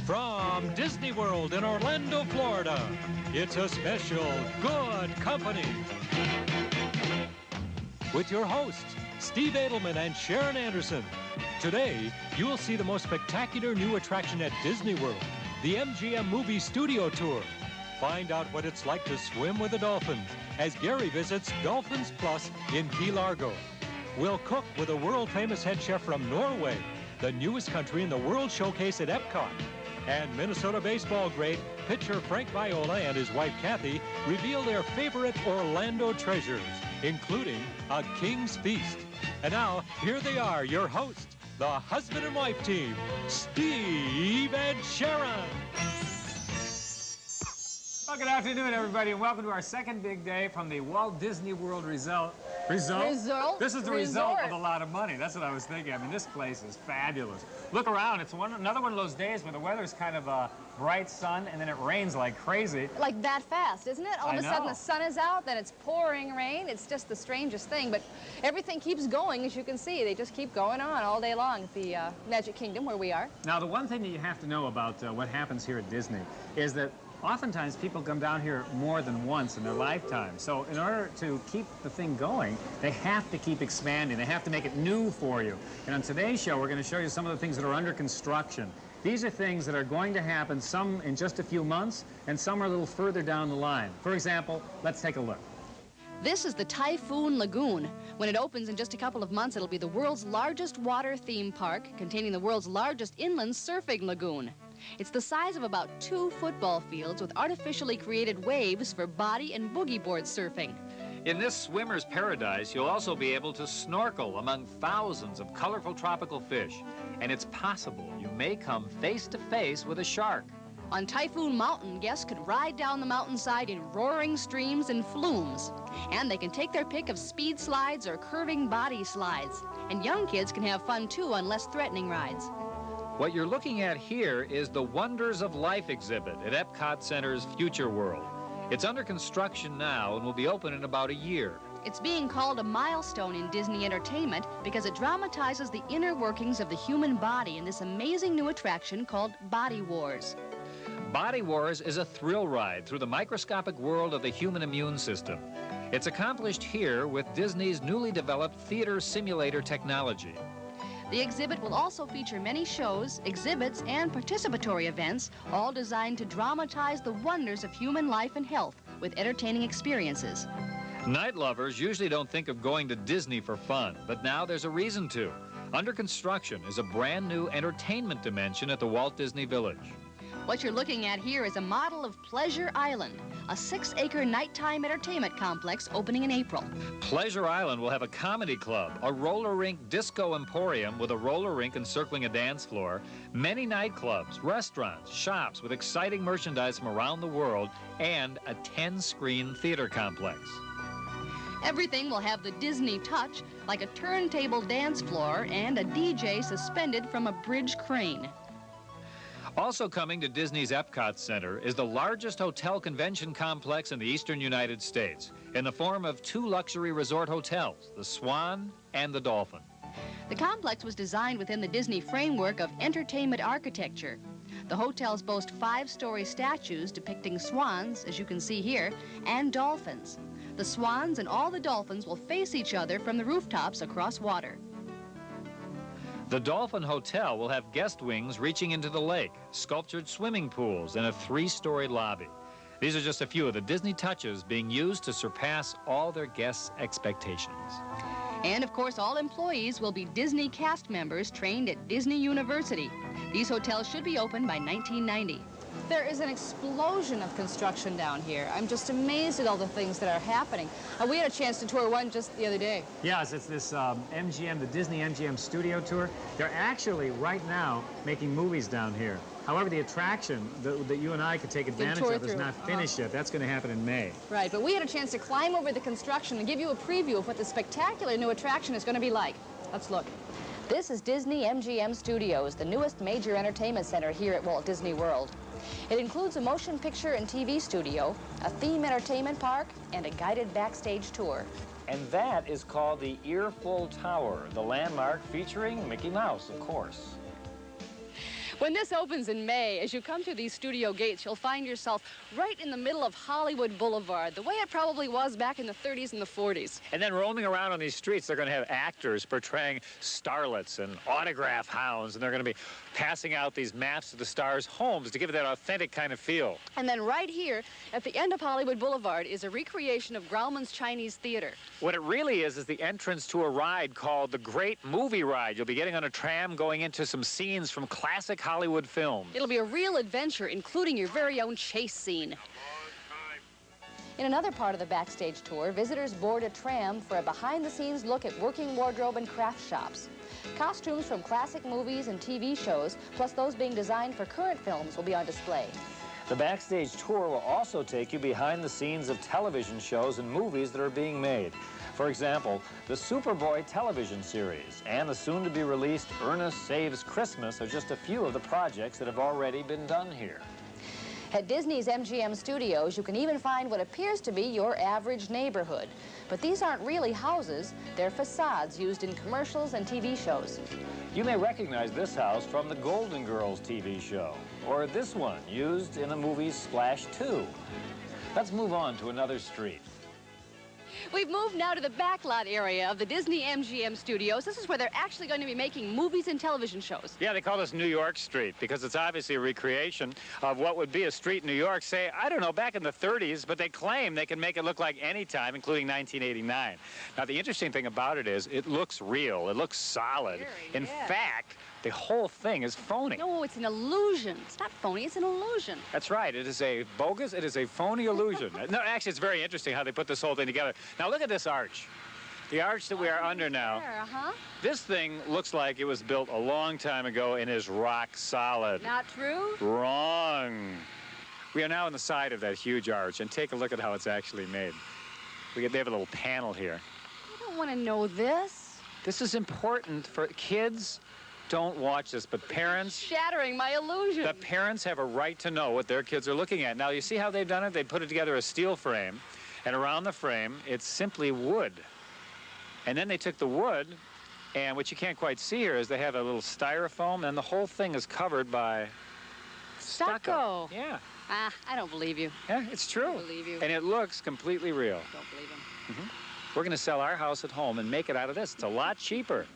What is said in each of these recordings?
From Disney World in Orlando, Florida, it's a special Good Company. With your hosts, Steve Edelman and Sharon Anderson. Today, you will see the most spectacular new attraction at Disney World, the MGM Movie Studio Tour. Find out what it's like to swim with the dolphins as Gary visits Dolphins Plus in Key Largo. We'll cook with a world-famous head chef from Norway, the newest country in the World Showcase at Epcot. And Minnesota baseball great pitcher Frank Viola and his wife Kathy reveal their favorite Orlando treasures, including a King's Feast. And now, here they are, your hosts, the husband and wife team, Steve and Sharon. Well, good afternoon, everybody, and welcome to our second big day from the Walt Disney World Result? This is the result of a lot of money. That's what I was thinking. I mean, this place is fabulous. Look around. It's another one of those days where the weather's kind of a bright sun, and then it rains like crazy. Like that fast, isn't it? All of a sudden the sun is out, then it's pouring rain. It's just the strangest thing, but everything keeps going, as you can see. They just keep going on all day long at the Magic Kingdom, where we are. Now, the one thing that you have to know about what happens here at Disney is that oftentimes people come down here more than once in their lifetime. So in order to keep the thing going, they have to keep expanding. They have to make it new for you. And on today's show, we're going to show you some of the things that are under construction. These are things that are going to happen, some in just a few months, and some are a little further down the line. For example, let's take a look. This is the Typhoon Lagoon. When it opens in just a couple of months, it'll be the world's largest water theme park, containing the world's largest inland surfing lagoon. It's the size of about 2 football fields with artificially created waves for body and boogie board surfing. In this swimmer's paradise, you'll also be able to snorkel among thousands of colorful tropical fish. And it's possible you may come face to face with a shark. On Typhoon Mountain, guests could ride down the mountainside in roaring streams and flumes. And they can take their pick of speed slides or curving body slides. And young kids can have fun, too, on less threatening rides. What you're looking at here is the Wonders of Life exhibit at Epcot Center's Future World. It's under construction now and will be open in about a year. It's being called a milestone in Disney entertainment because it dramatizes the inner workings of the human body in this amazing new attraction called Body Wars. Body Wars is a thrill ride through the microscopic world of the human immune system. It's accomplished here with Disney's newly developed theater simulator technology. The exhibit will also feature many shows, exhibits, and participatory events, all designed to dramatize the wonders of human life and health with entertaining experiences. Night lovers usually don't think of going to Disney for fun, but now there's a reason to. Under construction is a brand new entertainment dimension at the Walt Disney Village. What you're looking at here is a model of Pleasure Island, a 6-acre nighttime entertainment complex opening in April. Pleasure Island will have a comedy club, a roller rink disco emporium with a roller rink encircling a dance floor, many nightclubs, restaurants, shops with exciting merchandise from around the world, and a 10-screen theater complex. Everything will have the Disney touch, like a turntable dance floor and a DJ suspended from a bridge crane. Also coming to Disney's Epcot Center is the largest hotel convention complex in the eastern United States, in the form of 2 luxury resort hotels, the Swan and the Dolphin. The complex was designed within the Disney framework of entertainment architecture. The hotels boast 5-story statues depicting swans, as you can see here, and dolphins. The swans and all the dolphins will face each other from the rooftops across water. The Dolphin Hotel will have guest wings reaching into the lake, sculptured swimming pools, and a 3-story lobby. These are just a few of the Disney touches being used to surpass all their guests' expectations. And, of course, all employees will be Disney cast members trained at Disney University. These hotels should be open by 1990. There is an explosion of construction down here. I'm just amazed at all the things that are happening. We had a chance to tour one just the other day. Yes, it's this the Disney MGM Studio Tour. They're actually, right now, making movies down here. However, the attraction that you and I could take advantage of is not finished yet. That's going to happen in May. Right, but we had a chance to climb over the construction and give you a preview of what the spectacular new attraction is going to be like. Let's look. This is Disney MGM Studios, the newest major entertainment center here at Walt Disney World. It includes a motion picture and TV studio, a theme entertainment park, and a guided backstage tour. And that is called the Earful Tower, the landmark featuring Mickey Mouse, of course. When this opens in May, as you come through these studio gates, you'll find yourself right in the middle of Hollywood Boulevard, the way it probably was back in the 30s and the 40s. And then roaming around on these streets, they're going to have actors portraying starlets and autograph hounds, and they're going to be passing out these maps of the stars' homes to give it that authentic kind of feel. And then right here, at the end of Hollywood Boulevard, is a recreation of Grauman's Chinese Theater. What it really is the entrance to a ride called the Great Movie Ride. You'll be getting on a tram going into some scenes from classic Hollywood films. It'll be a real adventure, including your very own chase scene. In another part of the backstage tour, visitors board a tram for a behind-the-scenes look at working wardrobe and craft shops. Costumes from classic movies and TV shows, plus those being designed for current films, will be on display. The backstage tour will also take you behind the scenes of television shows and movies that are being made. For example, the Superboy television series and the soon-to-be-released Ernest Saves Christmas are just a few of the projects that have already been done here. At Disney's MGM studios, you can even find what appears to be your average neighborhood. But these aren't really houses, they're facades used in commercials and TV shows. You may recognize this house from the Golden Girls TV show, or this one used in the movie Splash 2. Let's move on to another street. We've moved now to the backlot area of the Disney MGM studios. This is where they're actually going to be making movies and television shows. Yeah, they call this New York Street because it's obviously a recreation of what would be a street in New York, say, I don't know, back in the 30s, but they claim they can make it look like any time, including 1989. Now, the interesting thing about it is it looks real. It looks solid. In fact, the whole thing is phony. No, it's an illusion. It's not phony, it's an illusion. That's right. It is a bogus, it is a phony illusion. No, actually, it's very interesting how they put this whole thing together. Now, look at this arch. The arch that we are under now. This thing looks like it was built a long time ago and is rock solid. Not true? Wrong. We are now on the side of that huge arch, and take a look at how it's actually made. They have a little panel here. I don't want to know this. This is important for kids. Don't watch this, but parents... Shattering my illusion. The parents have a right to know what their kids are looking at. Now, you see how they've done it? They put it together a steel frame, and around the frame, it's simply wood. And then they took the wood, and what you can't quite see here is they have a little styrofoam, and the whole thing is covered by stucco. Yeah. Ah, I don't believe you. Yeah, it's true. I don't believe you. And it looks completely real. Don't believe him. We're going to sell our house at home and make it out of this. It's a lot cheaper.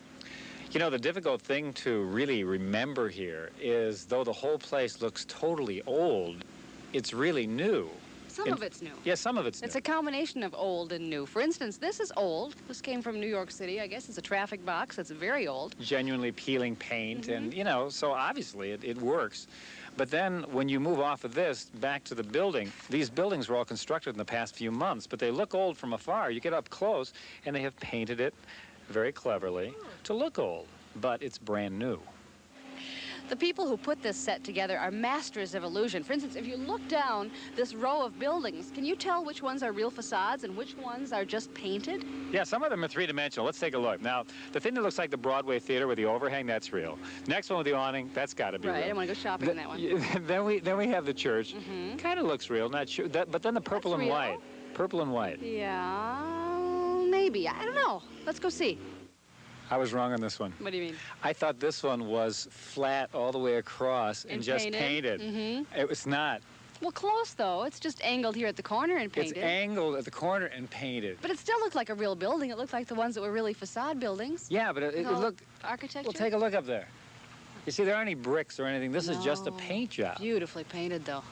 You know, the difficult thing to really remember here is, though the whole place looks totally old, it's really new. Some of it's new. Yeah, some of it's new. It's a combination of old and new. For instance, this is old. This came from New York City. I guess it's a traffic box. It's very old. Genuinely peeling paint, and, you know, so obviously it works. But then when you move off of this back to the building, these buildings were all constructed in the past few months, but they look old from afar. You get up close, and they have painted it very cleverly to look old, but it's brand new. The people who put this set together are masters of illusion. For instance, if you look down this row of buildings, can you tell which ones are real facades and which ones are just painted? Yeah, some of them are three-dimensional. Let's take a look. Now, the thing that looks like the Broadway Theater with the overhang, that's real. Next one with the awning, that's got to be real. Right, I want to go shopping in that one. Then we have the church. Kind of looks real, not sure. But then the purple That's and real. white. Purple and white. Yeah, maybe. I don't know. Let's go see. I was wrong on this one. What do you mean? I thought this one was flat all the way across and just painted? painted. It was not. Well, close, though. It's just angled here at the corner and painted. It's angled at the corner and painted. But it still looked like a real building. It looked like the ones that were really facade buildings. Yeah, but it looked... Architecture? Well, take a look up there. You see, there aren't any bricks or anything. This is just a No. paint job. Beautifully painted, though.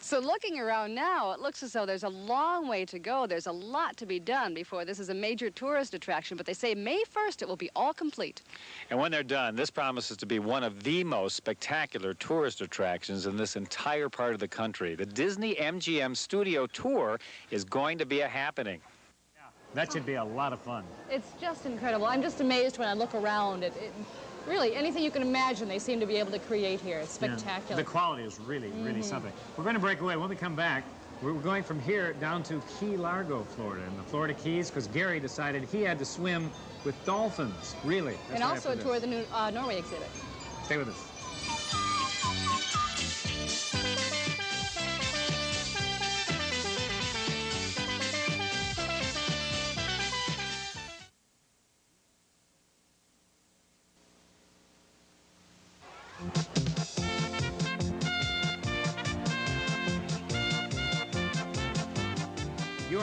So looking around now, it looks as though there's a long way to go. There's a lot to be done before this is a major tourist attraction. But they say May 1st, it will be all complete. And when they're done, this promises to be one of the most spectacular tourist attractions in this entire part of the country. The Disney MGM Studio Tour is going to be a happening. Yeah, that should be a lot of fun. It's just incredible. I'm just amazed when I look around. Really, anything you can imagine, they seem to be able to create here. It's spectacular. The quality is really, really something. We're going to break away. When we come back, we're going from here down to Key Largo, Florida, in the Florida Keys, because Gary decided he had to swim with dolphins. Really. That's And right also after tour this. the new Norway exhibit. Stay with us.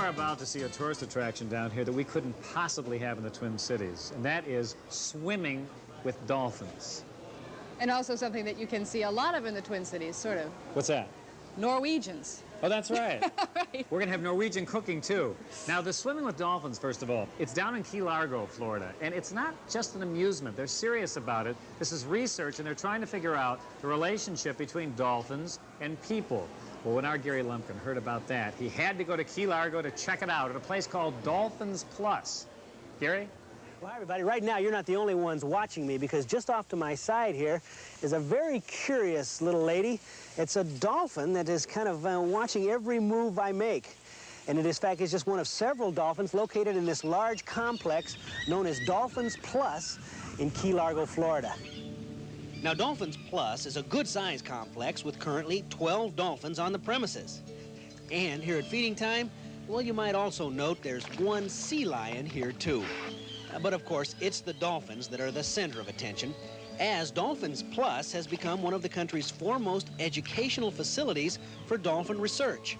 are about to see a tourist attraction down here that we couldn't possibly have in the Twin Cities, and that is swimming with dolphins. And also something that you can see a lot of in the Twin Cities, sort of. What's that? Norwegians. Oh, that's right. Right. We're going to have Norwegian cooking, too. Now, the swimming with dolphins, first of all, it's down in Key Largo, Florida. And it's not just an amusement. They're serious about it. This is research, and they're trying to figure out the relationship between dolphins and people. Well, when our Gary Lumpkin heard about that, he had to go to Key Largo to check it out at a place called Dolphins Plus. Gary? Well, hi, everybody. Right now, you're not the only ones watching me, because just off to my side here is a very curious little lady. It's a dolphin that is kind of watching every move I make. And it, in fact, is just one of several dolphins located in this large complex known as Dolphins Plus in Key Largo, Florida. Now, Dolphins Plus is a good-sized complex with currently 12 dolphins on the premises. And here at feeding time, well, you might also note there's one sea lion here, too. But, of course, it's the dolphins that are the center of attention, as Dolphins Plus has become one of the country's foremost educational facilities for dolphin research.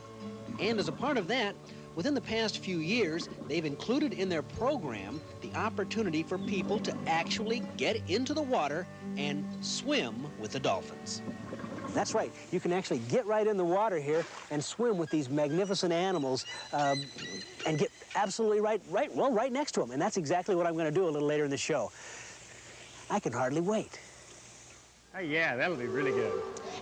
And as a part of that, within the past few years, they've included in their program the opportunity for people to actually get into the water and swim with the dolphins. That's right. You can actually get right in the water here and swim with these magnificent animals and get absolutely right next to them. And that's exactly what I'm going to do a little later in the show. I can hardly wait. Oh, yeah, that'll be really good.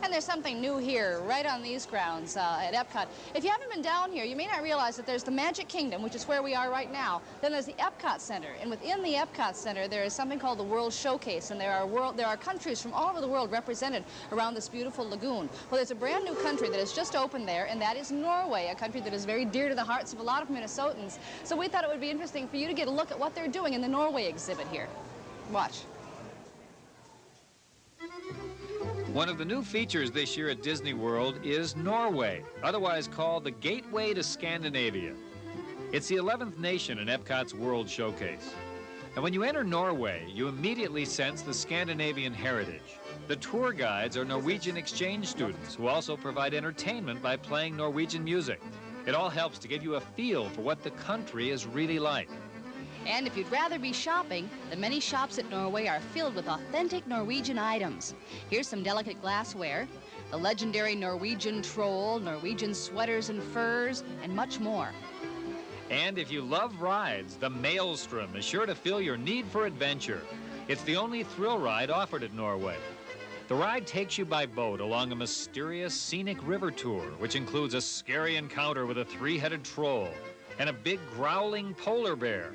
And there's something new here, right on these grounds at Epcot. If you haven't been down here, you may not realize that there's the Magic Kingdom, which is where we are right now. Then there's the Epcot Center, and within the Epcot Center, there is something called the World Showcase, and there are countries from all over the world represented around this beautiful lagoon. Well, there's a brand new country that has just opened there, and that is Norway, a country that is very dear to the hearts of a lot of Minnesotans. So we thought it would be interesting for you to get a look at what they're doing in the Norway exhibit here. Watch. One of the new features this year at Disney World is Norway, otherwise called the Gateway to Scandinavia. It's the 11th nation in Epcot's World Showcase. And when you enter Norway, you immediately sense the Scandinavian heritage. The tour guides are Norwegian exchange students who also provide entertainment by playing Norwegian music. It all helps to give you a feel for what the country is really like. And if you'd rather be shopping, the many shops at Norway are filled with authentic Norwegian items. Here's some delicate glassware, the legendary Norwegian troll, Norwegian sweaters and furs, and much more. And if you love rides, the Maelstrom is sure to fill your need for adventure. It's the only thrill ride offered at Norway. The ride takes you by boat along a mysterious scenic river tour, which includes a scary encounter with a three-headed troll and a big growling polar bear.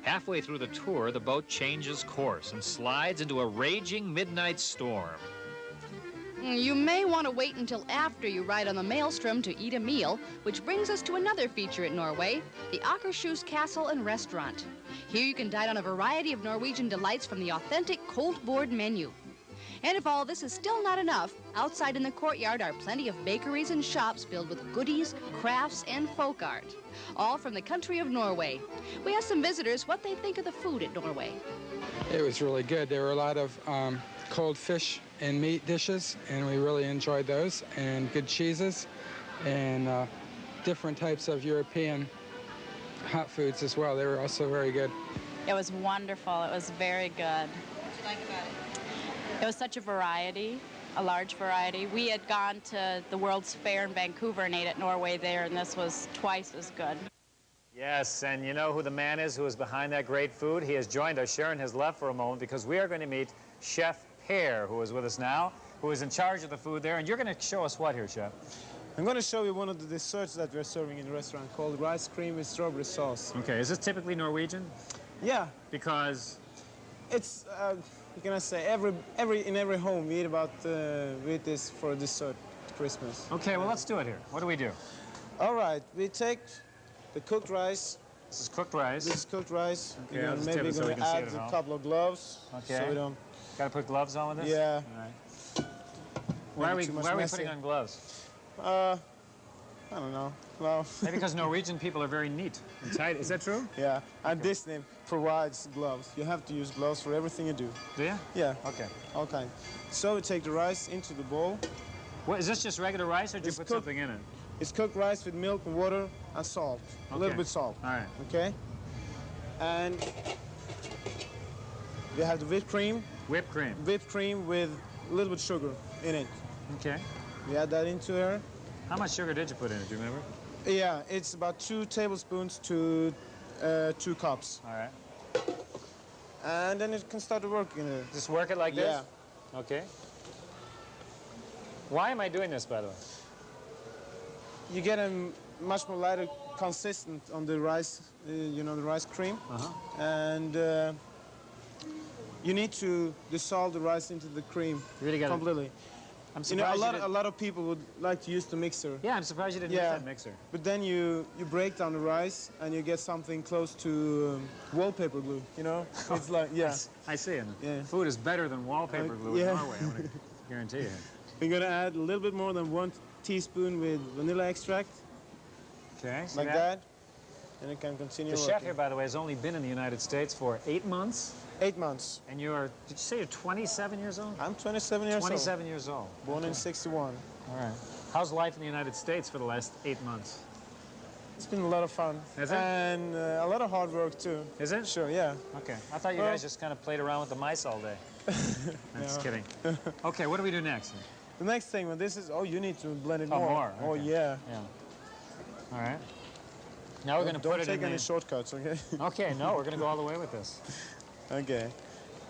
Halfway through the tour, the boat changes course and slides into a raging midnight storm. You may want to wait until after you ride on the Maelstrom to eat a meal, which brings us to another feature at Norway, the Akershus Castle and Restaurant. Here you can dine on a variety of Norwegian delights from the authentic cold board menu. And if all this is still not enough, outside in the courtyard are plenty of bakeries and shops filled with goodies, crafts, and folk art, all from the country of Norway. We asked some visitors what they think of the food at Norway. It was really good. There were a lot of cold fish and meat dishes, and we really enjoyed those, and good cheeses, and different types of European hot foods as well. They were also very good. It was wonderful. It was very good. What did you like about it? It was such a variety, a large variety. We had gone to the World's Fair in Vancouver and ate at Norway there, and this was twice as good. Yes, and you know who the man is who is behind that great food? He has joined us. Sharon has left for a moment because we are going to meet Chef Pear, who is with us now, who is in charge of the food there. And you're going to show us what here, Chef? I'm going to show you one of the desserts that we're serving in the restaurant called rice cream with strawberry sauce. Okay, is this typically Norwegian? Yeah. Because? It's, you can say, in every home we eat we eat this for dessert at Christmas. Okay, well, let's do it here. What do we do? All right, we take the cooked rice. This is cooked rice. This is cooked rice. Okay, I'll just maybe tip it so we going to can see add it at a home. couple of gloves. Okay. So we don't... Got to put gloves on with this? Yeah. All right. Why are we putting on gloves? I don't know. Well... Maybe because Norwegian people are very neat and tight. Is that true? Yeah, and this name provides gloves. You have to use gloves for everything you do. Do you? Yeah. Okay. All kind. So we take the rice into the bowl. What, is this just regular rice, or did you It's put cooked. something in it? It's cooked rice with milk and water and salt. A little bit salt. All right. Okay? And you have the whipped cream. Whipped cream. Whipped cream with a little bit sugar in it. Okay. You add that into there. How much sugar did you put in it, do you remember? Yeah, it's about 2 tablespoons to 2 cups. All right. And then it can start to work in it. Just work it like this? Yeah. Okay. Why am I doing this, by the way? You get a much more lighter consistent on the rice, you know, the rice cream. And you need to dissolve the rice into the cream really gotta, completely. I'm You know, surprised a lot of people would like to use the mixer. Yeah, I'm surprised you didn't use that mixer. But then you break down the rice and you get something close to wallpaper glue, you know? It's like, yeah. I see. And Yeah. food is better than wallpaper glue in Norway, I'm going to guarantee you. We're going to add a little bit more than 1 teaspoon with vanilla extract. Okay. Like that. And it can continue The working. chef here, by the way, has only been in the United States for 8 months. 8 months. And you're, did you say you're 27 years old? I'm 27 years old. 27 years old. Born in 61. All right. How's life in the United States for the last 8 months? It's been a lot of fun. Is it? And a lot of hard work, too. Is it? Sure, yeah. Okay. I thought you guys just kind of played around with the mice all day. I'm just kidding. Okay, what do we do next? The next thing, when this is, you need to blend it Oh, more. more. Oh, Okay. yeah. All right. Now we're going to put it in Don't take any the... shortcuts, okay? Okay, no, we're going to go all the way with this. Okay.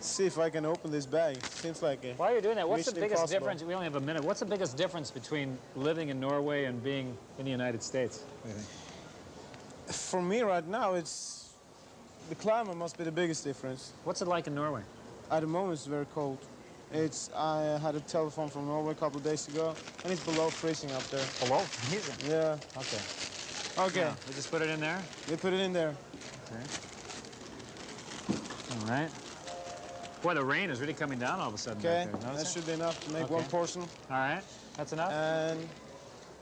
See if I can open this bag. Seems like it. While you're doing that, what's the Mission biggest impossible. difference? We only have a minute. What's the biggest difference between living in Norway and being in the United States? What do you think? For me right now, it's the climate must be the biggest difference. What's it like in Norway? At the moment, it's very cold. I had a telephone from Norway a couple of days ago, and it's below freezing up there. Below freezing? Yeah. Okay. Okay. Yeah, we just put it in there? We put it in there. Okay. All right. Boy, the rain is really coming down all of a sudden. Okay. Back there. That should be enough to make one portion. All right. That's enough? And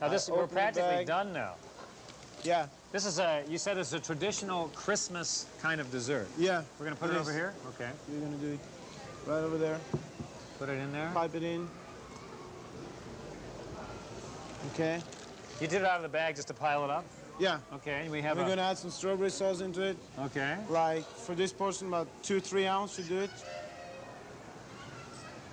now this, we're practically done now. Yeah. This is you said it's a traditional Christmas kind of dessert. Yeah. We're going to put it over here? Okay. We're going to do it right over there. Put it in there? Pipe it in. Okay. You did it out of the bag just to pile it up? Yeah. Okay, and we have We're going to add some strawberry sauce into it. Okay. Like, for this portion, about 2-3 ounces should do it.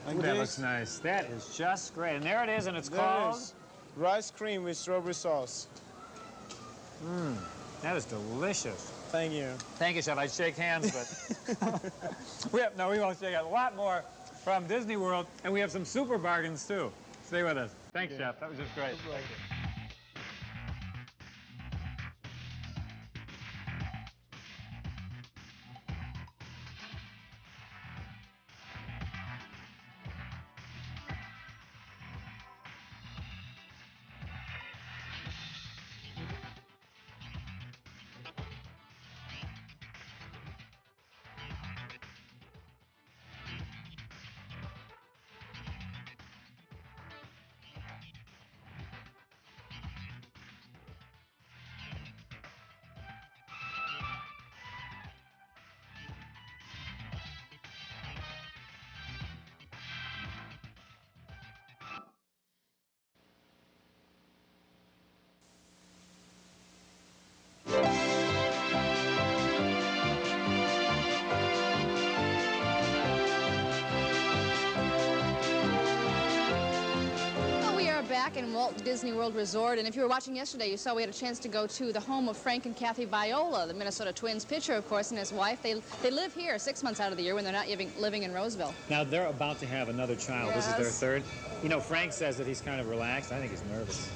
Like Ooh, that this. looks nice. That is just great. And there it is, and it's There called? it is. Rice cream with strawberry sauce. Mmm, that is delicious. Thank you. Thank you, Chef. I'd shake hands, but... we won't shake hands. A lot more from Disney World, and we have some super bargains, too. Stay with us. Thanks, Chef. That was just great. Thank you. Back in Walt Disney World Resort, and if you were watching yesterday, you saw we had a chance to go to the home of Frank and Kathy Viola, the Minnesota Twins pitcher, of course, and his wife. They live here 6 months out of the year when they're not living in Roseville. Now, they're about to have another child. Yes. This is their third. You know, Frank says that he's kind of relaxed. I think he's nervous.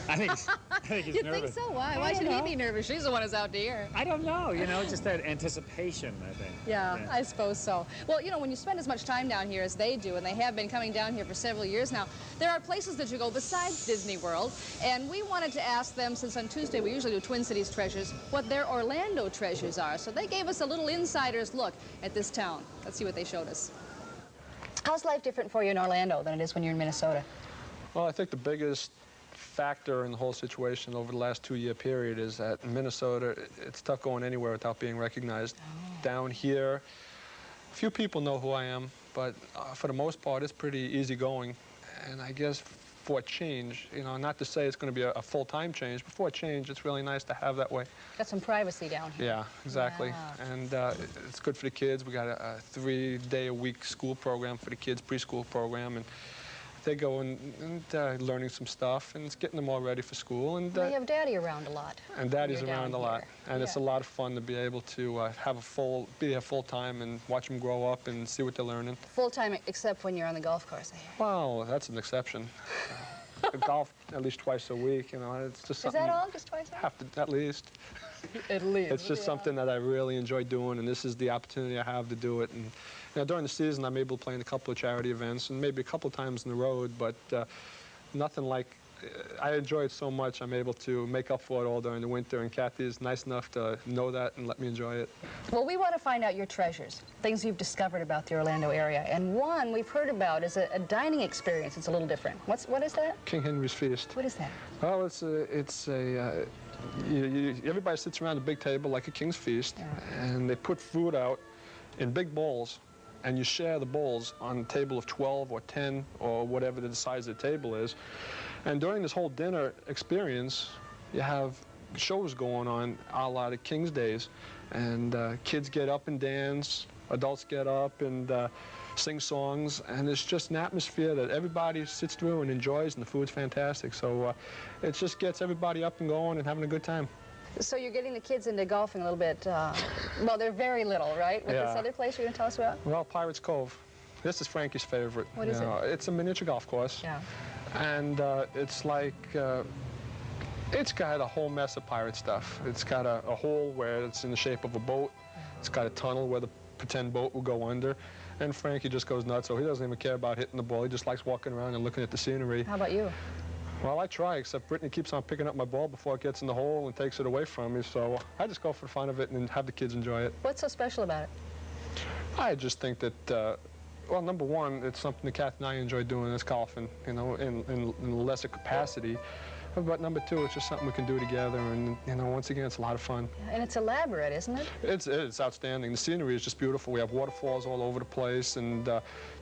I think he's You nervous. think so? Why? Why should he be nervous? She's the one who's out here. I don't know. You know, just that anticipation, I think. Yeah, I suppose so. Well, you know, when you spend as much time down here as they do, and they have been coming down here for several years now, there are places that you go besides Disney World, and we wanted to ask them, since on Tuesday we usually do Twin Cities Treasures, what their Orlando treasures are. So they gave us a little insider's look at this town. Let's see what they showed us. How's life different for you in Orlando than it is when you're in Minnesota? Well, I think the biggest factor in the whole situation over the last 2-year period is that in Minnesota, it's tough going anywhere without being recognized. Down here, few people know who I am, but for the most part, it's pretty easygoing. And I guess for a change. You know, not to say it's going to be a full-time change, but for a change, it's really nice to have that way. Got some privacy down here. Yeah, exactly. Yeah. And it's good for the kids. We got a 3-day-a-week school program for the kids, preschool program, and they go and learning some stuff, and it's getting them all ready for school. And they have Daddy around a lot. And Daddy's You're around a lot, and it's a lot of fun to be able to be there full time and watch them grow up and see what they're learning. Full time, except when you're on the golf course. I hear. Well, that's an exception. Golf at least twice a week, you know. It's just something. Is that all? Just twice a week? Have to, at least. At least. It's just something that I really enjoy doing, and this is the opportunity I have to do it. And you know, during the season, I'm able to play in a couple of charity events, and maybe a couple of times on the road, but nothing like. I enjoy it so much, I'm able to make up for it all during the winter, and Kathy is nice enough to know that and let me enjoy it. Well, we want to find out your treasures, things you've discovered about the Orlando area, and one we've heard about is a dining experience. It's a little different. What is that? King Henry's Feast. What is that? Well, everybody sits around a big table like a king's feast, and they put food out in big bowls, and you share the bowls on a table of 12 or 10 or whatever the size of the table is. And during this whole dinner experience, you have shows going on a la the King's Days, and kids get up and dance, adults get up and sing songs, and it's just an atmosphere that everybody sits through and enjoys, and the food's fantastic. So it just gets everybody up and going and having a good time. So you're getting the kids into golfing a little bit. Well, they're very little, right? With this other place you're going to tell us about? Well, Pirates Cove. This is Frankie's favorite. What is it? It's a miniature golf course. Yeah. And it's like, it's got a whole mess of pirate stuff. It's got a hole where it's in the shape of a boat. It's got a tunnel where the pretend boat will go under. And Frankie just goes nuts, so he doesn't even care about hitting the ball. He just likes walking around and looking at the scenery. How about you? Well, I try, except Brittany keeps on picking up my ball before it gets in the hole and takes it away from me, so I just go for the fun of it and have the kids enjoy it. What's so special about it? I just think that, well, number one, it's something that Kath and I enjoy doing, is golfing, you know, in a lesser capacity. But number two, it's just something we can do together, and, you know, once again, it's a lot of fun. And it's elaborate, isn't it? It's outstanding. The scenery is just beautiful. We have waterfalls all over the place, and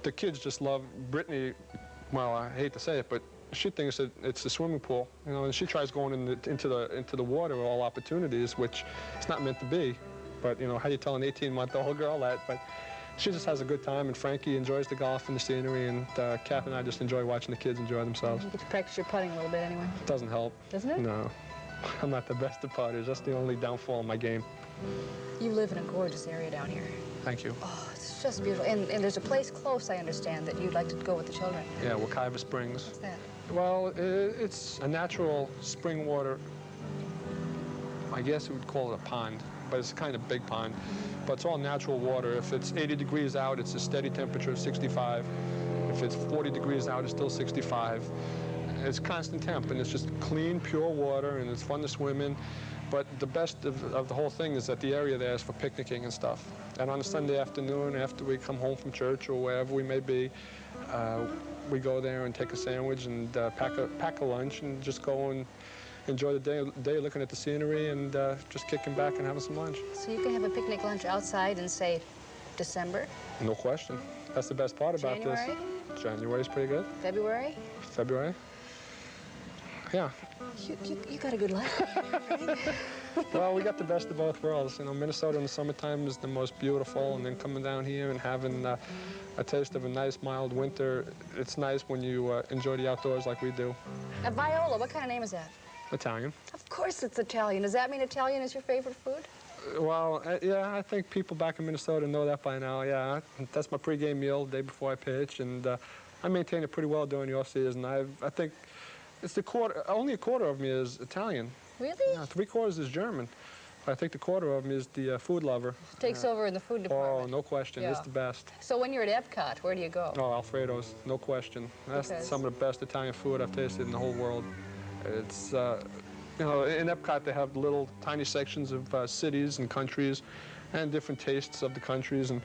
the kids just love Brittany. Well, I hate to say it, but she thinks that it's a swimming pool, you know, and she tries going into the water with all opportunities, which it's not meant to be. But, you know, how do you tell an 18-month-old girl that? But she just has a good time, and Frankie enjoys the golf and the scenery, and Kath and I just enjoy watching the kids enjoy themselves. You get to practice your putting a little bit anyway. Doesn't help. Doesn't it? No. I'm not the best of putters. That's the only downfall in my game. You live in a gorgeous area down here. Thank you. Oh, it's just beautiful. And there's a place close, I understand, that you'd like to go with the children. Yeah, Wekiva Springs. What's that? Well, it's a natural spring water. I guess we would call it a pond, but it's a kind of big pond. But it's all natural water. If it's 80 degrees out, it's a steady temperature of 65. If it's 40 degrees out, it's still 65. It's constant temp, and it's just clean, pure water, and it's fun to swim in. But the best of the whole thing is that the area there is for picnicking and stuff. And on a Sunday afternoon, after we come home from church or wherever we may be, we go there and take a sandwich and pack a lunch and just go and enjoy the day looking at the scenery and just kicking back and having some lunch. So you can have a picnic lunch outside in, say, December? No question. That's the best part about January? this. January's pretty good. February? February? Yeah. You got a good life. Well, we got the best of both worlds. You know, Minnesota in the summertime is the most beautiful, and then coming down here and having a taste of a nice, mild winter, it's nice when you enjoy the outdoors like we do. A viola, what kind of name is that? Italian. Of course it's Italian. Does that mean Italian is your favorite food? Well, yeah, I think people back in Minnesota know that by now, yeah. That's my pregame meal the day before I pitch, and I maintain it pretty well during the off-season. I think it's only a quarter of me is Italian. Really? Yeah, 3/4 is German. I think the quarter of me is the food lover. Takes over in the food department. Oh, no question. Yeah. It's the best. So when you're at Epcot, where do you go? Oh, Alfredo's, no question. That's some of the best Italian food I've tasted in the whole world. It's, you know, in Epcot they have little tiny sections of cities and countries and different tastes of the countries. And,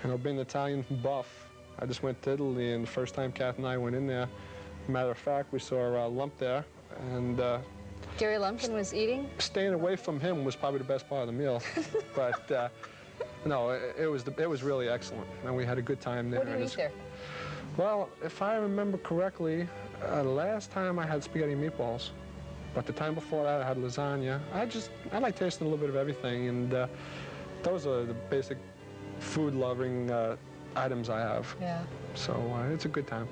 you know, being an Italian buff, I just went to Italy, and the first time Kath and I went in there, matter of fact, we saw a lump there, and Gary Lumpkin was eating? Staying away from him was probably the best part of the meal. But no, it was really excellent, and we had a good time there. What do you eat there? Well, if I remember correctly, last time I had spaghetti and meatballs, but the time before that I had lasagna. I like tasting a little bit of everything, and those are the basic food-loving items I have. Yeah. So it's a good time.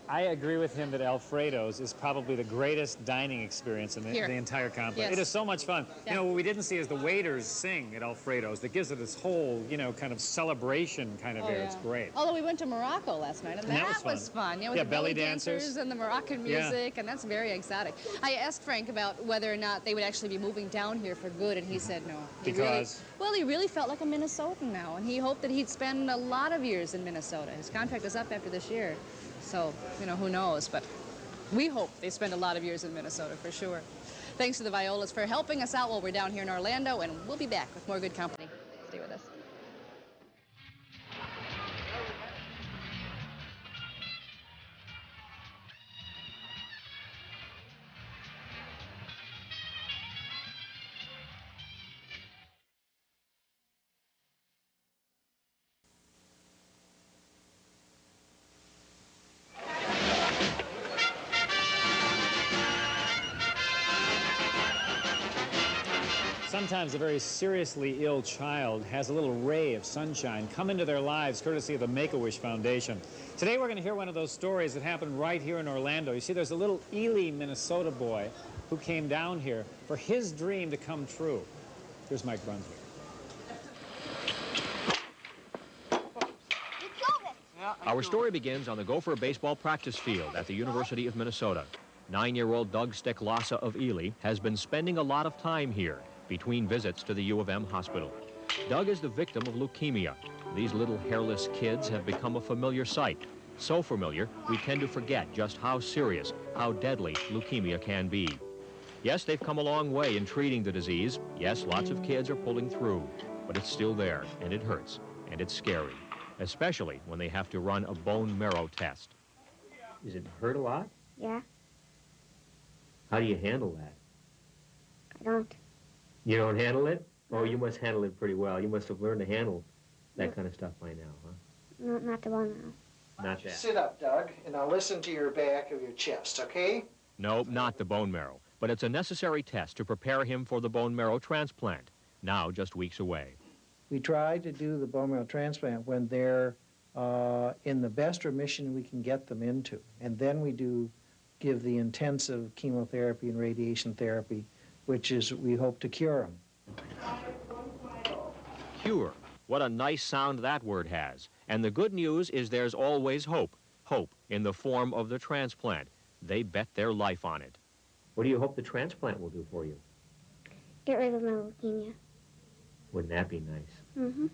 I agree with him that Alfredo's is probably the greatest dining experience in the entire complex. Yes. It is so much fun. Yeah. You know, what we didn't see is the waiters sing at Alfredo's. That gives it this whole, you know, kind of celebration kind of air. It's great. Although we went to Morocco last night, and that was fun. You know, with the belly dancers and the Moroccan music, and that's very exotic. I asked Frank about whether or not they would actually be moving down here for good, and he said no. Because? He really felt like a Minnesotan now, and he hoped that he'd spend a lot of years in Minnesota. His contract is up after this year. So, you know, who knows, but we hope they spend a lot of years in Minnesota for sure. Thanks to the Violas for helping us out while we're down here in Orlando, and we'll be back with more good company. Stay with us. Sometimes a very seriously ill child has a little ray of sunshine come into their lives courtesy of the Make-A-Wish Foundation. Today we're going to hear one of those stories that happened right here in Orlando. You see, there's a little Ely, Minnesota boy who came down here for his dream to come true. Here's Mike Brunswick. Our story begins on the Gopher baseball practice field at the University of Minnesota. 9-year-old Doug Stecklasa of Ely has been spending a lot of time here between visits to the U of M hospital. Doug is the victim of leukemia. These little hairless kids have become a familiar sight. So familiar, we tend to forget just how serious, how deadly leukemia can be. Yes, they've come a long way in treating the disease. Yes, lots of kids are pulling through. But it's still there, and it hurts, and it's scary, especially when they have to run a bone marrow test. Does it hurt a lot? Yeah, How do you handle that? I don't. You don't handle it? Oh, you must handle it pretty well. You must have learned to handle that kind of stuff by now, huh? No, not the bone marrow. Not that. Sit up, Doug, and now listen to your back of your chest, okay? No, not the bone marrow. But it's a necessary test to prepare him for the bone marrow transplant, now just weeks away. We try to do the bone marrow transplant when they're in the best remission we can get them into. And then we do give the intensive chemotherapy and radiation therapy, which is, we hope to cure them. Cure. What a nice sound that word has. And the good news is there's always hope. Hope in the form of the transplant. They bet their life on it. What do you hope the transplant will do for you? Get rid of my leukemia. Wouldn't that be nice? Mm-hmm.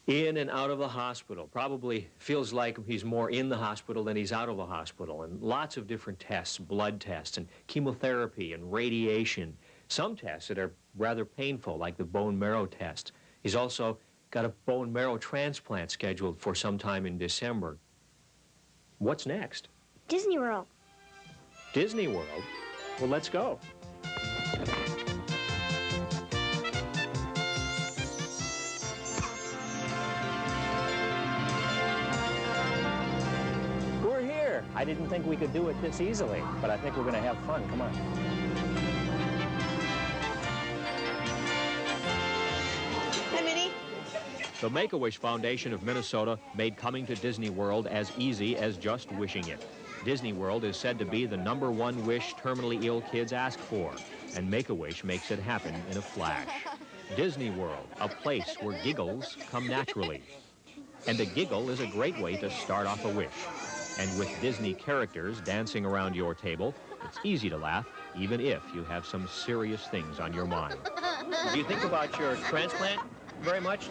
In and out of the hospital. Probably feels like he's more in the hospital than he's out of the hospital. And lots of different tests, blood tests, and chemotherapy and radiation. Some tests that are rather painful, like the bone marrow test. He's also got a bone marrow transplant scheduled for sometime in December. What's next? Disney World. Disney World? Well, let's go. We're here. I didn't think we could do it this easily, but I think we're going to have fun. Come on. Hi, Minnie. The Make-A-Wish Foundation of Minnesota made coming to Disney World as easy as just wishing it. Disney World is said to be the #1 wish terminally ill kids ask for, and Make-A-Wish makes it happen in a flash. Disney World, a place where giggles come naturally. And a giggle is a great way to start off a wish. And with Disney characters dancing around your table, it's easy to laugh, even if you have some serious things on your mind. Do you think about your transplant very much?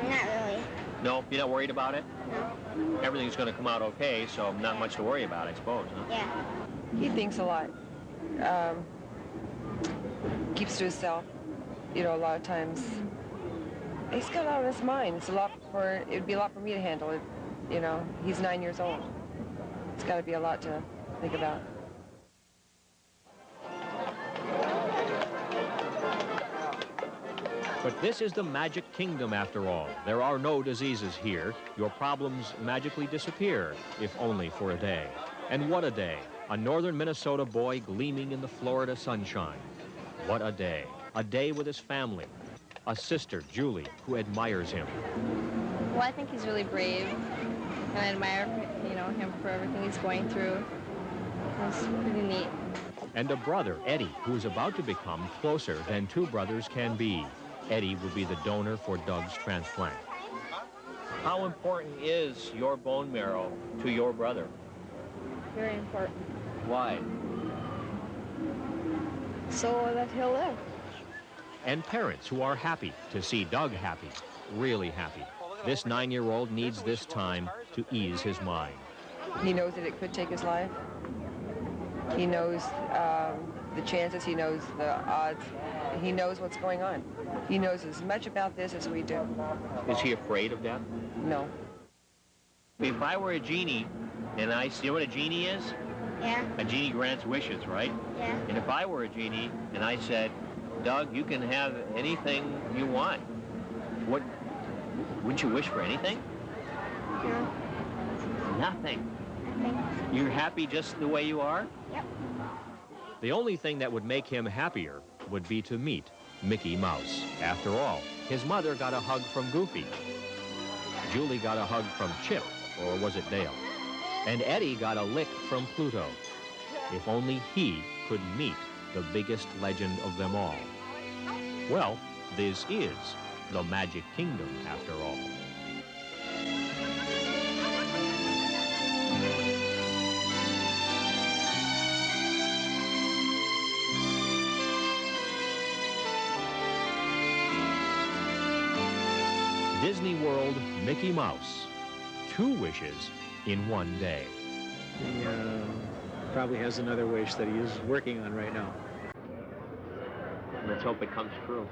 Not really. No, you're not worried about it? No. Everything's going to come out okay, so not much to worry about, I suppose, huh? Yeah. He thinks a lot. Keeps to himself. You know, a lot of times. He's got a lot on his mind. It'd be a lot for me to handle it. You know, he's 9 years old. It's got to be a lot to think about. But this is the Magic Kingdom after all. There are no diseases here. Your problems magically disappear, if only for a day. And what a day. A northern Minnesota boy gleaming in the Florida sunshine. What a day. A day with his family. A sister, Julie, who admires him. Well, I think he's really brave, and I admire, him for everything he's going through. It's pretty neat. And a brother, Eddie, who is about to become closer than two brothers can be. Eddie will be the donor for Doug's transplant. How important is your bone marrow to your brother? Very important. Why? So that he'll live. And parents who are happy to see Doug happy, really happy. This 9-year-old needs this time to ease his mind. He knows that it could take his life. He knows the chances, he knows the odds, he knows what's going on. He knows as much about this as we do. Is he afraid of death? No. If I were a genie, and you know what a genie is? Yeah. A genie grants wishes, right? Yeah. And if I were a genie, and I said, Doug, you can have anything you want, wouldn't you wish for anything? No. Nothing. Nothing. You're happy just the way you are? Yep. The only thing that would make him happier would be to meet Mickey Mouse. After all, his mother got a hug from Goofy. Julie got a hug from Chip, or was it Dale? And Eddie got a lick from Pluto. If only he could meet the biggest legend of them all. Well, this is the Magic Kingdom after all. Disney World, Mickey Mouse. 2 wishes in one day. He probably has another wish that he is working on right now. Let's hope it comes true.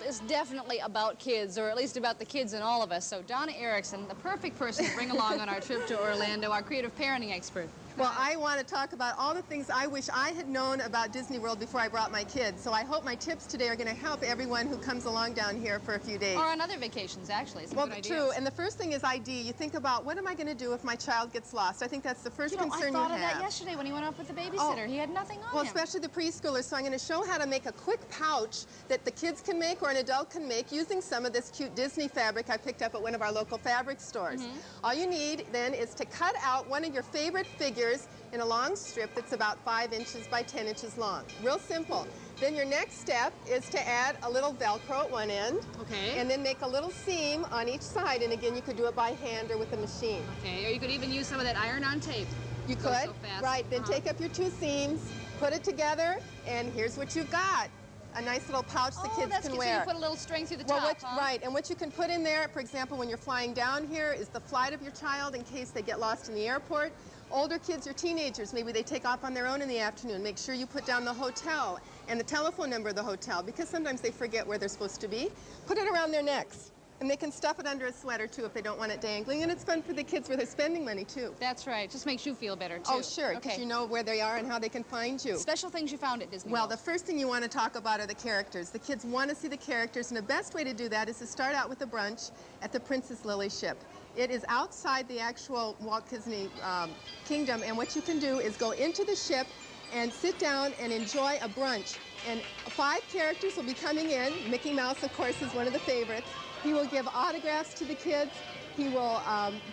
Is definitely about kids, or at least about the kids in all of us. So Donna Erickson, the perfect person to bring along on our trip to Orlando, our creative parenting expert. Well, I want to talk about all the things I wish I had known about Disney World before I brought my kids. So I hope my tips today are going to help everyone who comes along down here for a few days. Or on other vacations, actually. Well, true. And the first thing is ID. You think about, what am I going to do if my child gets lost? I think that's the first concern you have. I thought of that yesterday when he went off with the babysitter. He had nothing on him. Well, especially the preschoolers. So I'm going to show how to make a quick pouch that the kids can make or an adult can make using some of this cute Disney fabric I picked up at one of our local fabric stores. All you need then is to cut out one of your favorite figures in a long strip that's about 5 inches by 10 inches long. Real simple. Then your next step is to add a little Velcro at one end. Okay. And then make a little seam on each side. And again, you could do it by hand or with a machine. Okay, or you could even use some of that iron-on tape. You could. So right. Then take up your 2 seams, put it together, and here's what you've got. A nice little pouch the kids can wear. So you put a little string through the top, Right, and what you can put in there, for example, when you're flying down here, is the flight of your child in case they get lost in the airport. Older kids or teenagers, maybe they take off on their own in the afternoon. Make sure you put down the hotel and the telephone number of the hotel, because sometimes they forget where they're supposed to be. Put it around their necks. And they can stuff it under a sweater, too, if they don't want it dangling. And it's fun for the kids where they're spending money, too. That's right. Just makes you feel better, too. Oh, sure, because you know where they are and how they can find you. Special things you found at Disney Well, World. the first thing you want to talk about are the characters. The kids want to see the characters, and the best way to do that is to start out with a brunch at the Princess Lily ship. It is outside the actual Walt Disney Kingdom, and what you can do is go into the ship and sit down and enjoy a brunch. And 5 characters will be coming in. Mickey Mouse, of course, is one of the favorites. He will give autographs to the kids. He will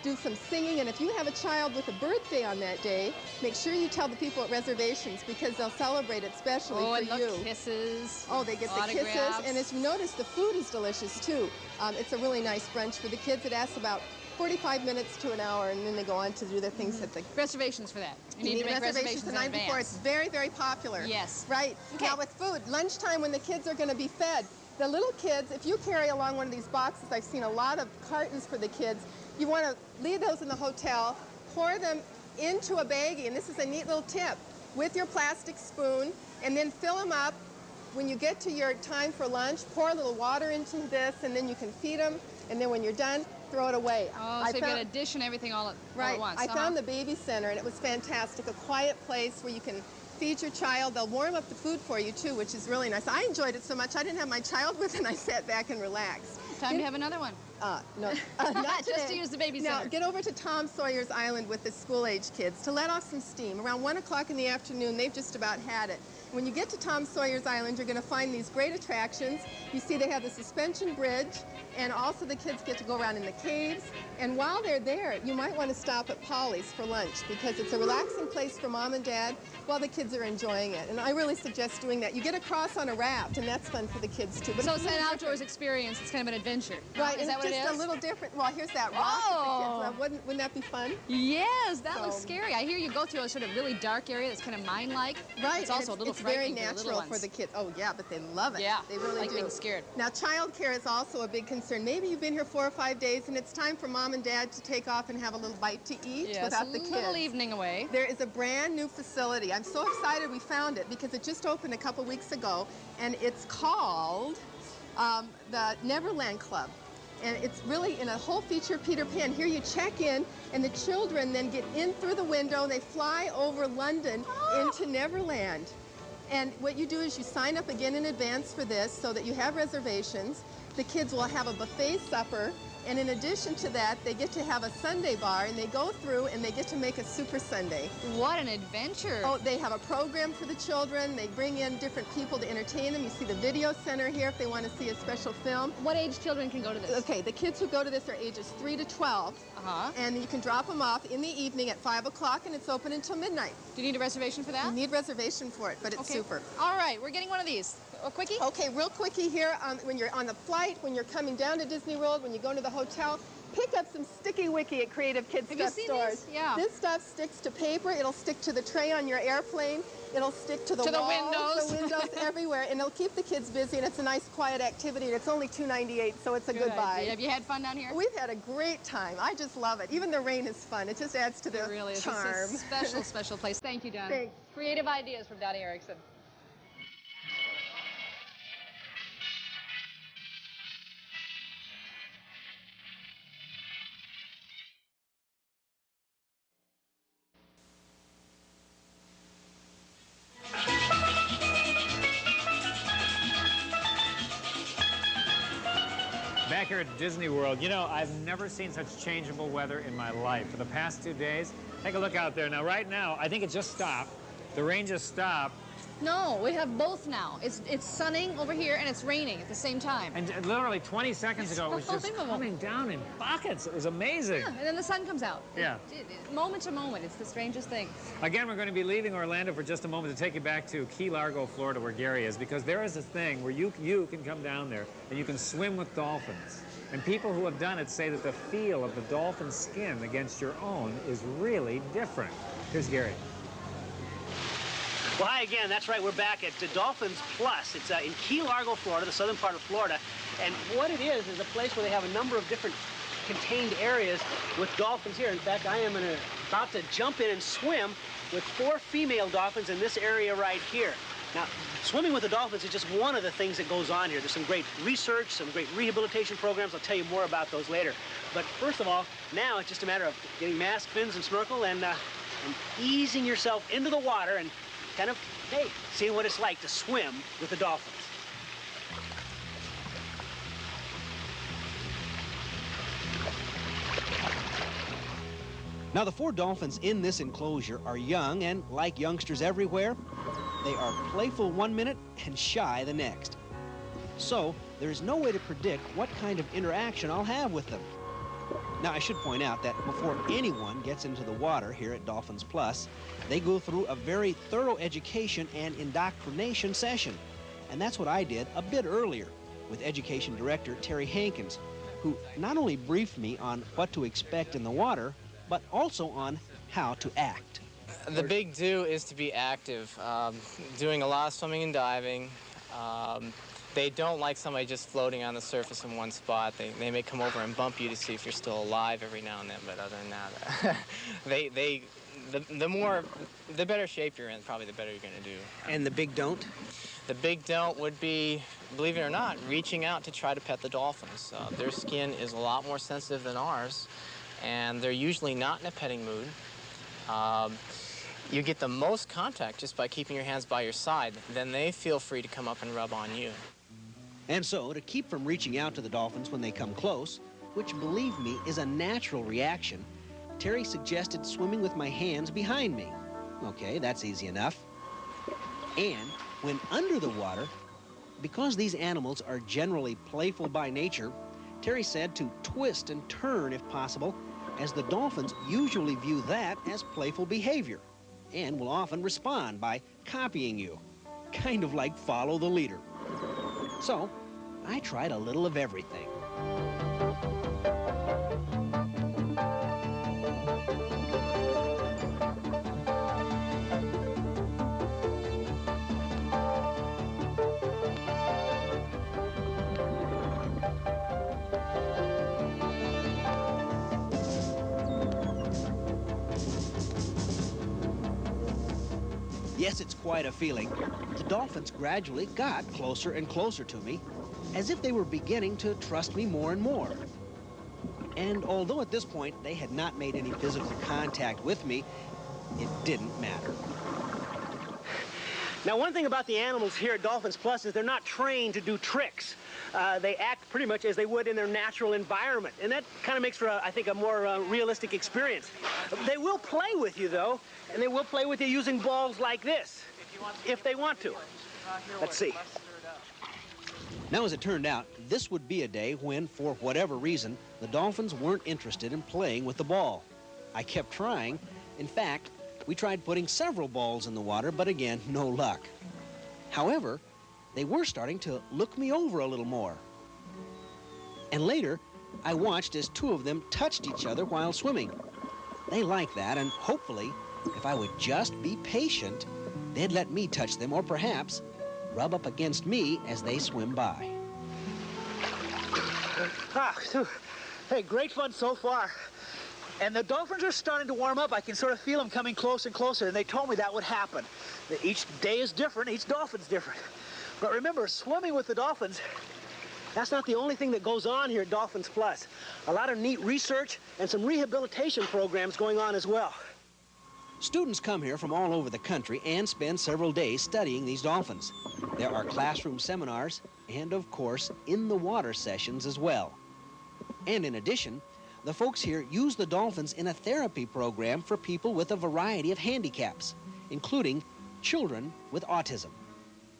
do some singing, and if you have a child with a birthday on that day, make sure you tell the people at reservations, because they'll celebrate it specially for you. Oh, and the kisses. Oh, they get the kisses, and as you notice, the food is delicious, too. It's a really nice brunch for the kids. It asks about 45 minutes to an hour, and then they go on to do their things at the... Reservations for that. You need to make reservations the night before. It's very, very popular. Yes. Right. Okay. Now with food, lunchtime when the kids are going to be fed, The little kids, if you carry along one of these boxes, I've seen a lot of cartons for the kids, you want to leave those in the hotel, pour them into a baggie, and this is a neat little tip, with your plastic spoon, and then fill them up. When you get to your time for lunch, pour a little water into this, and then you can feed them, and then when you're done, throw it away. Oh, so you've got a dish and everything all at once. I found the baby center, and it was fantastic, a quiet place where you can feed your child. They'll warm up the food for you, too, which is really nice. I enjoyed it so much, I didn't have my child with, and I sat back and relaxed. Time to have another one. No, not just to use the baby center. Now, get over to Tom Sawyer's Island with the school-age kids to let off some steam. Around 1 o'clock in the afternoon, they've just about had it. When you get to Tom Sawyer's Island, you're going to find these great attractions. You see they have the suspension bridge, and also the kids get to go around in the caves. And while they're there, you might want to stop at Polly's for lunch because it's a relaxing place for Mom and Dad while the kids are enjoying it. And I really suggest doing that. You get across on a raft, and that's fun for the kids, too. But so it's an outdoors experience. It's kind of an adventure. Right, is and that what it's it just is? a little different. Well, here's that rock for the kids. Wouldn't that be fun? Yes, that looks scary. I hear you go through a sort of really dark area that's kind of mine-like. Right. It's also a little frightening very for the little natural ones. for the kids. Oh, yeah, but they love it. Yeah, they really like do. being scared. Now, child care is also a big concern. Maybe you've been here 4 or 5 days, and it's time for Mom and Dad to take off and have a little bite to eat without the kids. A little evening away. There is a brand new facility. I'm so excited we found it because it just opened a couple weeks ago, and it's called the Neverland Club. And it's really in a whole feature of Peter Pan. Here you check in, and the children then get in through the window, and they fly over London into Neverland. And what you do is you sign up again in advance for this so that you have reservations. The kids will have a buffet supper, and in addition to that, they get to have a sundae bar, and they go through and they get to make a super sundae. What an adventure. Oh, they have a program for the children. They bring in different people to entertain them. You see the video center here if they want to see a special film. What age children can go to this? Okay, the kids who go to this are ages 3 to 12. And you can drop them off in the evening at 5 o'clock, and it's open until midnight. Do you need a reservation for that? You need reservation for it, but it's super. All right, we're getting one of these. A quickie? Okay, real quickie here. When you're on the flight, when you're coming down to Disney World, when you go to the hotel, pick up some Sticky Wicky at Creative Kids Stuff Stores. These? Yeah. This stuff sticks to paper. It'll stick to the tray on your airplane. It'll stick to the walls, the windows, everywhere, and it'll keep the kids busy, and it's a nice, quiet activity, and it's only $2.98, so it's a good buy. Have you had fun down here? We've had a great time. I just love it. Even the rain is fun. It just adds to the charm. It's a special, special place. Thank you, Don. Thanks. Creative ideas from Donnie Erickson. Back here at Disney World, you know, I've never seen such changeable weather in my life. For the past 2 days, take a look out there. Now, right now, I think it just stopped. The rain just stopped. No, we have both now. It's sunning over here and it's raining at the same time. And literally 20 seconds ago, it was just coming down in buckets. It was amazing. Yeah, and then the sun comes out. Yeah. Moment to moment, it's the strangest thing. Again, we're going to be leaving Orlando for just a moment to take you back to Key Largo, Florida, where Gary is, because there is a thing where you can come down there and you can swim with dolphins. And people who have done it say that the feel of the dolphin skin against your own is really different. Here's Gary. Well, hi again. That's right. We're back at Dolphins Plus. It's in Key Largo, Florida, the southern part of Florida. And what it is a place where they have a number of different contained areas with dolphins here. In fact, I am about to jump in and swim with 4 female dolphins in this area right here. Now, swimming with the dolphins is just one of the things that goes on here. There's some great research, some great rehabilitation programs. I'll tell you more about those later. But first of all, now it's just a matter of getting mask, fins, and snorkel and easing yourself into the water and kind of, hey, seeing what it's like to swim with the dolphins. Now, the 4 dolphins in this enclosure are young, and like youngsters everywhere, they are playful one minute and shy the next. So, there's no way to predict what kind of interaction I'll have with them. Now, I should point out that before anyone gets into the water here at Dolphins Plus, they go through a very thorough education and indoctrination session. And that's what I did a bit earlier with Education Director Terry Hankins, who not only briefed me on what to expect in the water, but also on how to act. The big do is to be active, doing a lot of swimming and diving, They don't like somebody just floating on the surface in one spot. They may come over and bump you to see if you're still alive every now and then, but other than that, the better shape you're in, probably the better you're going to do. And the big don't? The big don't would be, believe it or not, reaching out to try to pet the dolphins. Their skin is a lot more sensitive than ours, and they're usually not in a petting mood. You get the most contact just by keeping your hands by your side. Then they feel free to come up and rub on you. And so, to keep from reaching out to the dolphins when they come close, which, believe me, is a natural reaction, Terry suggested swimming with my hands behind me. Okay, that's easy enough. And when under the water, because these animals are generally playful by nature, Terry said to twist and turn if possible, as the dolphins usually view that as playful behavior and will often respond by copying you, kind of like follow the leader. So, I tried a little of everything. Yes, it's quite a feeling. The dolphins gradually got closer and closer to me, as if they were beginning to trust me more and more. And although at this point they had not made any physical contact with me, it didn't matter. Now, one thing about the animals here at Dolphins Plus is they're not trained to do tricks. They act pretty much as they would in their natural environment, and that kind of makes for, I think, a more realistic experience. They will play with you, though, and they will play with you using balls like this, if they want to. Let's see. Now, as it turned out, this would be a day when, for whatever reason, the dolphins weren't interested in playing with the ball. I kept trying. In fact, we tried putting several balls in the water, but again, no luck. However, they were starting to look me over a little more. And later, I watched as two of them touched each other while swimming. They like that, and hopefully, if I would just be patient, they'd let me touch them, or perhaps rub up against me as they swim by. Hey, great fun so far. And the dolphins are starting to warm up. I can sort of feel them coming closer and closer, and they told me that would happen. That each day is different, each dolphin's different. But remember, swimming with the dolphins, that's not the only thing that goes on here at Dolphins Plus. A lot of neat research and some rehabilitation programs going on as well. Students come here from all over the country and spend several days studying these dolphins. There are classroom seminars and, of course, in-the-water sessions as well. And in addition, the folks here use the dolphins in a therapy program for people with a variety of handicaps, including children with autism.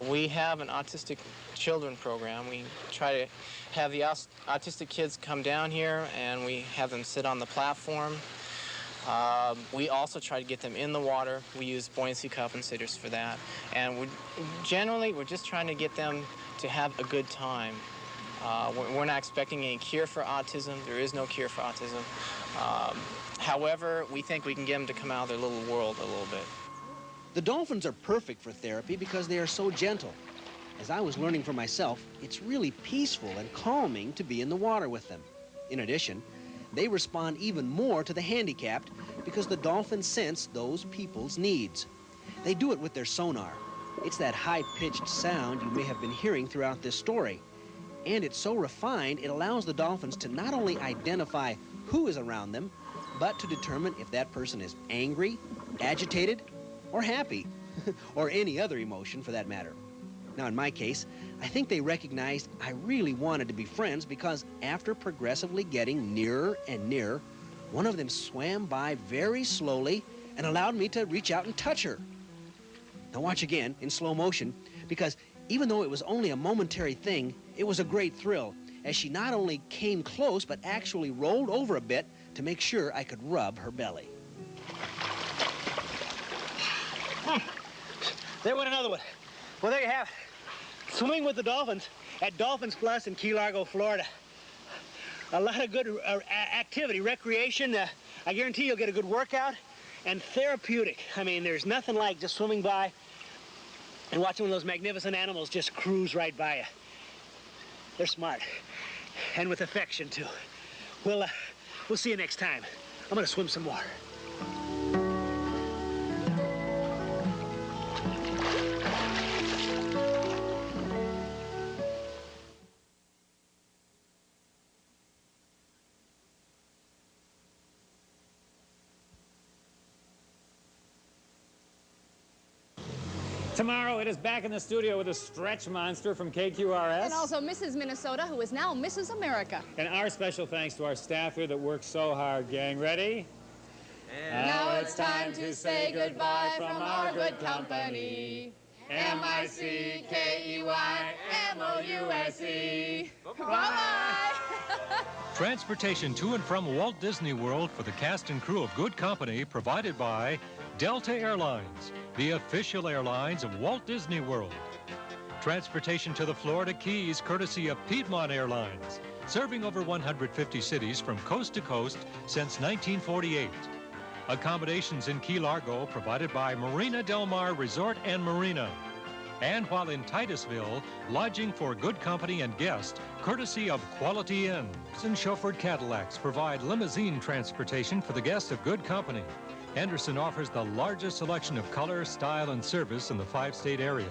We have an autistic children program. We try to have the autistic kids come down here, and we have them sit on the platform. We also try to get them in the water. We use buoyancy compensators for that. And we're just trying to get them to have a good time. We're not expecting any cure for autism. There is no cure for autism. However, we think we can get them to come out of their little world a little bit. The dolphins are perfect for therapy because they are so gentle. As I was learning for myself, it's really peaceful and calming to be in the water with them. In addition, they respond even more to the handicapped because the dolphins sense those people's needs. They do it with their sonar. It's that high-pitched sound you may have been hearing throughout this story. And it's so refined, it allows the dolphins to not only identify who is around them, but to determine if that person is angry, agitated, or happy, or any other emotion for that matter. Now, in my case, I think they recognized I really wanted to be friends because after progressively getting nearer and nearer, one of them swam by very slowly and allowed me to reach out and touch her. Now watch again in slow motion, because even though it was only a momentary thing, it was a great thrill, as she not only came close, but actually rolled over a bit to make sure I could rub her belly. There went another one. Well, there you have it. Swimming with the dolphins at Dolphins Plus in Key Largo, Florida. A lot of good activity, recreation. I guarantee you'll get a good workout, and therapeutic. I mean, there's nothing like just swimming by and watching one of those magnificent animals just cruise right by you. They're smart. And with affection, too. We'll see you next time. I'm gonna swim some more. Tomorrow it is back in the studio with a stretch monster from KQRS. And also Mrs. Minnesota, who is now Mrs. America. And our special thanks to our staff here that works so hard, gang. Ready? And now it's time to say goodbye from our good company. M-I-C-K-E-Y-M-O-U-S-E. Bye-bye. Transportation to and from Walt Disney World for the cast and crew of Good Company provided by Delta Airlines, the official airlines of Walt Disney World. Transportation to the Florida Keys courtesy of Piedmont Airlines, serving over 150 cities from coast to coast since 1948. Accommodations in Key Largo provided by Marina Del Mar Resort and Marina. And while in Titusville, lodging for Good Company and guests, courtesy of Quality Inns. And chauffeured Cadillacs provide limousine transportation for the guests of Good Company. Anderson offers the largest selection of color, style, and service in the 5-state area.